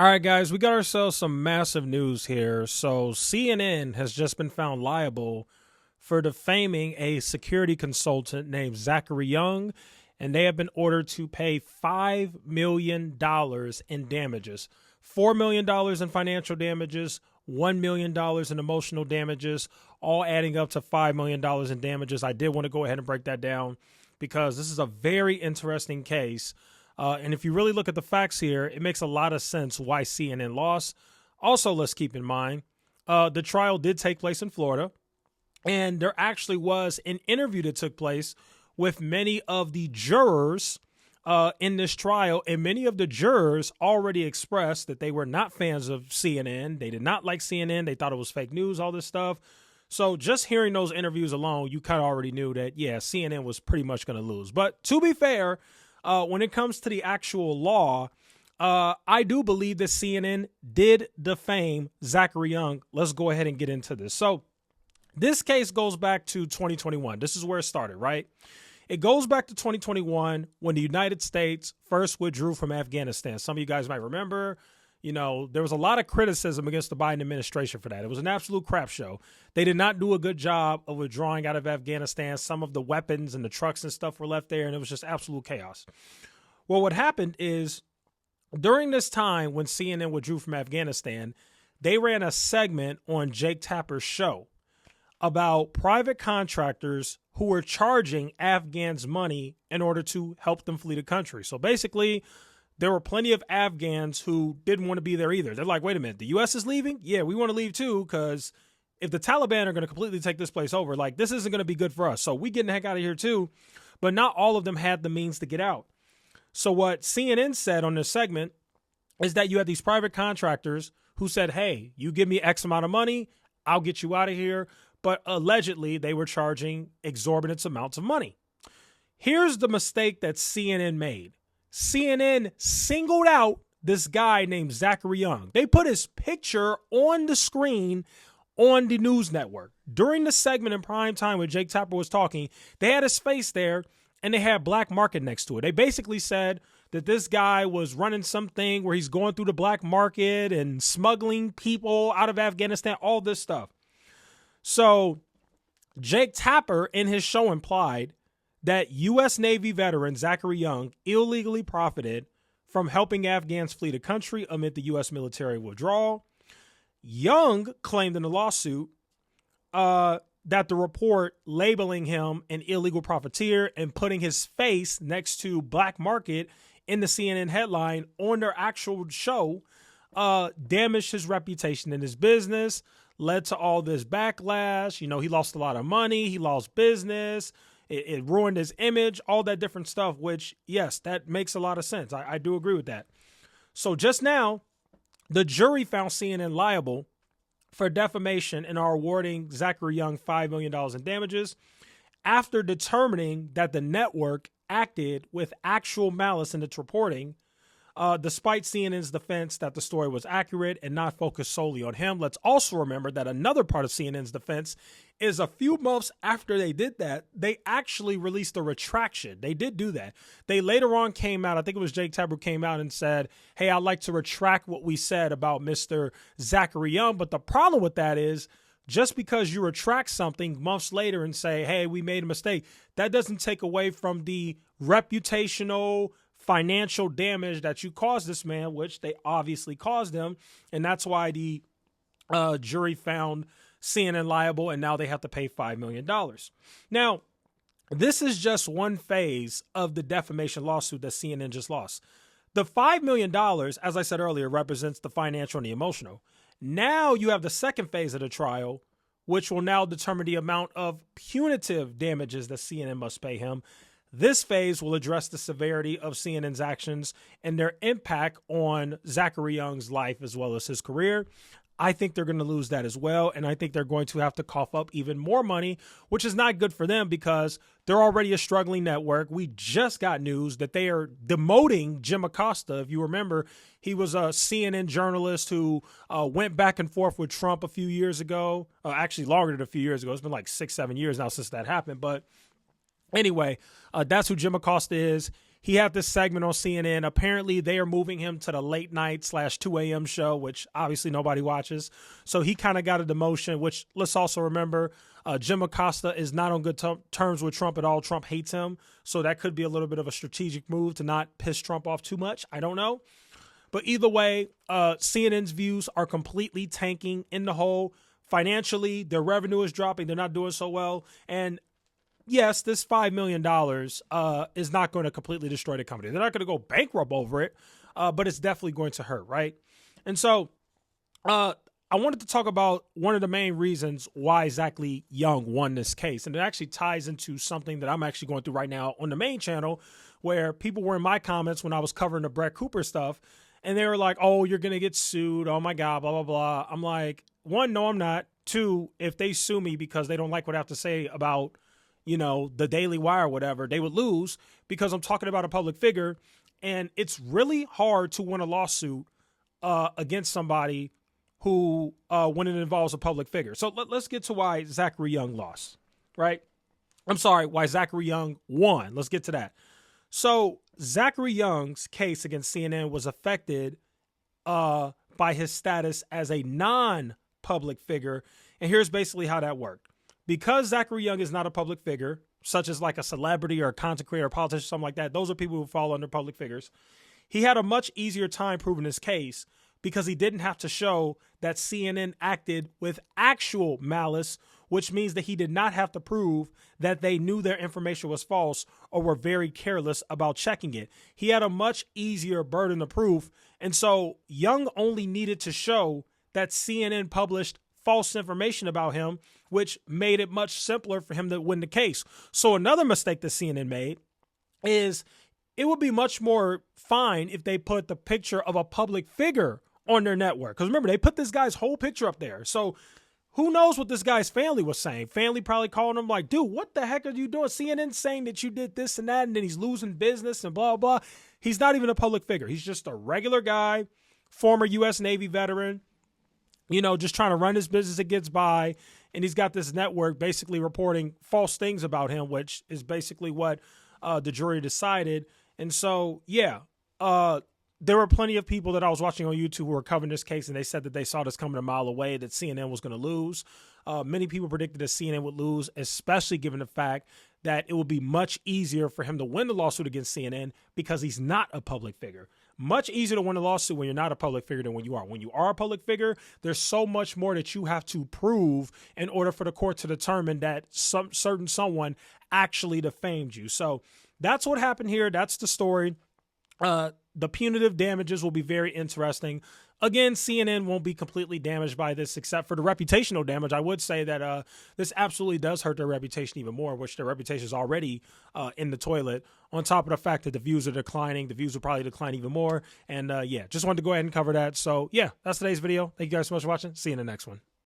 All right, guys, we got ourselves some massive news here. So, CNN has just been found liable for defaming a security consultant named Zachary Young, and they have been ordered to pay $5 million in damages. $4 million in financial damages, $1 million in emotional damages, all adding up to $5 million in damages. I did want to go ahead and break that down because this is a very interesting case. And if you really look at the facts here, it makes a lot of sense why CNN lost. Also, let's keep in mind, the trial did take place in Florida, and there actually was an interview that took place with many of the jurors in this trial, and many of the jurors already expressed that they were not fans of CNN. They did not like CNN. They thought it was fake news, all this stuff. So just hearing those interviews alone, you kind of already knew that, yeah, CNN was pretty much going to lose. But to be fair, when it comes to the actual law, I do believe that CNN did defame Zachary Young. Let's go ahead and get into this. So this case goes back to 2021. This is where it started, right? It goes back to 2021 when the United States first withdrew from Afghanistan. Some of you guys might remember, there was a lot of criticism against the Biden administration for that. It was an absolute crap show. They did not do a good job of withdrawing out of Afghanistan. Some of the weapons and the trucks and stuff were left there, and it was just absolute chaos. Well, what happened is during this time when CNN withdrew from Afghanistan, they ran a segment on Jake Tapper's show about private contractors who were charging Afghans money in order to help them flee the country. So basically, there were plenty of Afghans who didn't want to be there either. They're like, wait a minute, the U.S. is leaving? Yeah, we want to leave too, because if the Taliban are going to completely take this place over, this isn't going to be good for us. So we getting the heck out of here too. But not all of them had the means to get out. So what CNN said on this segment is that you had these private contractors who said, hey, you give me X amount of money, I'll get you out of here. But allegedly, they were charging exorbitant amounts of money. Here's the mistake that CNN made. CNN singled out this guy named Zachary Young. They put his picture on the screen on the news network. During the segment in prime time when Jake Tapper was talking, they had his face there and they had black market next to it. They basically said that this guy was running something where he's going through the black market and smuggling people out of Afghanistan, all this stuff. So Jake Tapper in his show implied that U.S. Navy veteran Zachary Young illegally profited from helping Afghans flee the country amid the U.S. military withdrawal. Young claimed in the lawsuit that the report labeling him an illegal profiteer and putting his face next to black market in the CNN headline on their actual show damaged his reputation in his business, led to all this backlash. He lost a lot of money. He lost business. It ruined his image, all that different stuff, which, yes, that makes a lot of sense. I do agree with that. So just now, the jury found CNN liable for defamation and are awarding Zachary Young $5 million in damages after determining that the network acted with actual malice in its reporting, despite CNN's defense that the story was accurate and not focused solely on him. Let's also remember that another part of CNN's defense is a few months after they did that, they actually released a retraction. They did do that. They later on came out, I think it was Jake Tapper came out and said, hey, I'd like to retract what we said about Mr. Zachary Young. But the problem with that is just because you retract something months later and say, hey, we made a mistake, that doesn't take away from the reputational financial damage that you caused this man, which they obviously caused him. And that's why the jury found CNN liable, and now they have to pay $5 million. Now, this is just one phase of the defamation lawsuit that CNN just lost. The $5 million, as I said earlier, represents the financial and the emotional. Now you have the second phase of the trial, which will now determine the amount of punitive damages that CNN must pay him. This phase will address the severity of CNN's actions and their impact on Zachary Young's life as well as his career. I think they're going to lose that as well, and I think they're going to have to cough up even more money, which is not good for them because they're already a struggling network. We just got news that they are demoting Jim Acosta. If you remember, he was a CNN journalist who went back and forth with Trump a few years ago, actually longer than a few years ago. It's been like 6-7 years now since that happened, but anyway, that's who Jim Acosta is. he had this segment on CNN. Apparently, they are moving him to the late night / 2 a.m. show, which obviously nobody watches. So he kind of got a demotion, which let's also remember, Jim Acosta is not on good terms with Trump at all. Trump hates him. So that could be a little bit of a strategic move to not piss Trump off too much. I don't know. But either way, CNN's views are completely tanking in the hole. Financially, their revenue is dropping. They're not doing so well. And yes, this $5 million is not going to completely destroy the company. They're not going to go bankrupt over it, but it's definitely going to hurt, right? And so I wanted to talk about one of the main reasons why Zachary Young won this case. And it actually ties into something that I'm actually going through right now on the main channel, where people were in my comments when I was covering the Brett Cooper stuff, and they were like, oh, you're going to get sued. Oh, my God, blah, blah, blah. I'm like, one, no, I'm not. Two, if they sue me because they don't like what I have to say about, you know, the Daily Wire or whatever, they would lose because I'm talking about a public figure. And it's really hard to win a lawsuit against somebody who, when it involves a public figure. So let's get to why Zachary Young lost, right? I'm sorry, why Zachary Young won. Let's get to that. So Zachary Young's case against CNN was affected by his status as a non-public figure. And here's basically how that worked. Because Zachary Young is not a public figure, such as like a celebrity or a content creator or politician, something like that, those are people who fall under public figures. He had a much easier time proving his case because he didn't have to show that CNN acted with actual malice, which means that he did not have to prove that they knew their information was false or were very careless about checking it. He had a much easier burden of proof. And so Young only needed to show that CNN published false information about him, which made it much simpler for him to win the case. So another mistake that CNN made is it would be much more fine if they put the picture of a public figure on their network. Because remember, they put this guy's whole picture up there. So who knows what this guy's family was saying? Family probably calling him like, dude, what the heck are you doing? CNN saying that you did this and that, and then he's losing business and blah, blah. He's not even a public figure. He's just a regular guy, former U.S. Navy veteran, you know, just trying to run his business that gets by. And he's got this network basically reporting false things about him, which is basically what the jury decided. And so, yeah, there were plenty of people that I was watching on YouTube who were covering this case, and they said that they saw this coming a mile away, that CNN was going to lose. Many people predicted that CNN would lose, especially given the fact that it would be much easier for him to win the lawsuit against CNN because he's not a public figure. Much easier to win a lawsuit when you're not a public figure than when you are. When you are a public figure, there's so much more that you have to prove in order for the court to determine that someone actually defamed you. So that's what happened here. That's the story. The punitive damages will be very interesting. Again, CNN won't be completely damaged by this except for the reputational damage. I would say that this absolutely does hurt their reputation even more, which their reputation is already in the toilet. On top of the fact that the views are declining, the views will probably decline even more. And yeah, just wanted to go ahead and cover that. So yeah, that's today's video. Thank you guys so much for watching. See you in the next one.